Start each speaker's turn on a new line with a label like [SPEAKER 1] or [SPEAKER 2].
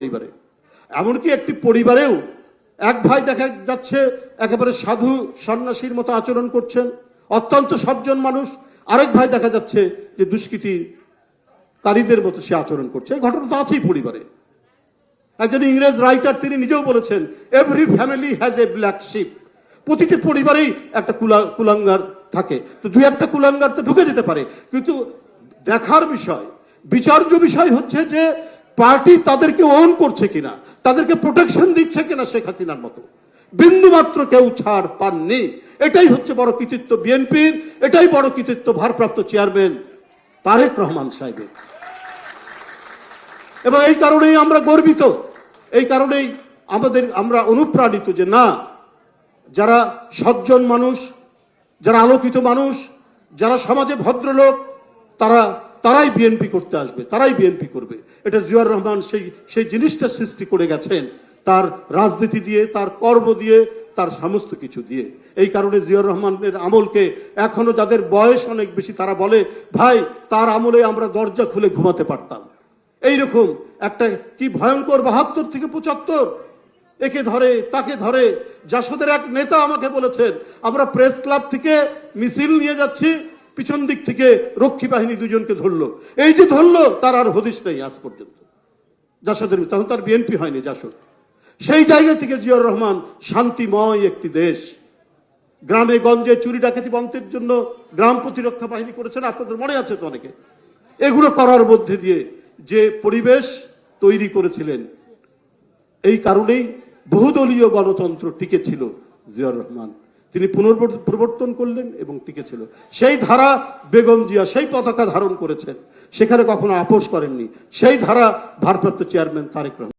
[SPEAKER 1] পরিবারে, এমনকি একটি পরিবারেও এক ভাই দেখা যাচ্ছে একেবারে সাধু সন্ন্যাসীর মতো আচরণ করছেন, অত্যন্ত সজ্জন মানুষ, আরেক ভাই দেখা যাচ্ছে যে দুষ্কৃতিকারীদের মতো সে আচরণ করছে। এই ঘটনা তো আছেই পরিবারে। একজন ইংরেজ রাইটার তিনি নিজেও বলেছেন, every family has a black sheep. প্রতিটি পরিবারেই একটা কুলাঙ্গার থাকে, তো দুই একটা কুলাঙ্গার তো ঢুকে যেতে পারে, কিন্তু দেখার বিষয়, বিচার্য বিষয় হচ্ছে যে পার্টি তাদেরকে ওন করছে কিনা, তাদেরকে প্রোটেকশন দিচ্ছে কিনা। শেখ হাসিনার মতো বিন্দু মাত্র কেউ ছাড় পাননি। এটাই হচ্ছে বড় কৃতিত্ব বিএনপির, এটাই বড় কৃতিত্ব ভারপ্রাপ্ত চেয়ারম্যান তারেক রহমান সাহেবের। এবং এই কারণেই আমরা গর্বিত, এই কারণেই আমরা অনুপ্রাণিত যে না, যারা সজ্জন মানুষ, যারা আলোকিত মানুষ, যারা সমাজে ভদ্রলোক, তারাই বিএনপি করতে আসবে, তারাই বিএনপি করবে। এটা জিয়াউর রহমান সেই জিনিসটা সৃষ্টি করে গেছেন তার রাজনীতি দিয়ে, তার কর্ম দিয়ে, তার সমস্ত কিছু দিয়ে। এই কারণে জিয়াউর রহমানের আমলকে এখনো যাদের বয়স অনেক বেশি তারা বলে, ভাই তার আমলে আমরা দরজা খুলে ঘুমাতে পারতাম। এইরকম একটা কি ভয়ঙ্কর ৭২ থেকে ৭৫, একে ধরে তাকে ধরে। জাসদের এক নেতা আমাকে বলেছেন, আমরা প্রেস ক্লাব থেকে মিছিল নিয়ে যাচ্ছি, পিছন দিক থেকে রক্ষী বাহিনী দুজনকে ধরলো। এই যে ধরলো তার আর হদিস নেই আজ পর্যন্ত জাসদের, তখন তার বিএনপি হয়নি জাসদ। সেই জায়গা থেকে জিয়াউর রহমান শান্তিময় একটি দেশ, গ্রামে গঞ্জে চুরি ডাকাতি বন্ধের জন্য গ্রাম প্রতিরক্ষা বাহিনী করেছেন, আপনাদের মনে আছে তো অনেকে। এগুলো করার মধ্যে দিয়ে যে পরিবেশ তৈরি করেছিলেন, এই কারণেই বহুদলীয় গণতন্ত্র টিকে ছিল। জিয়াউর রহমান তিনি পুনর্প্রবর্তন করলেন এবং টিকে ছিল। সেই ধারা বেগম জিয়া সেই পতাকা ধারণ করেছেন, সেখানে কখনো আপোষ করেননি। সেই ধারা ভারপ্রাপ্ত চেয়ারম্যান তারেক রহমান।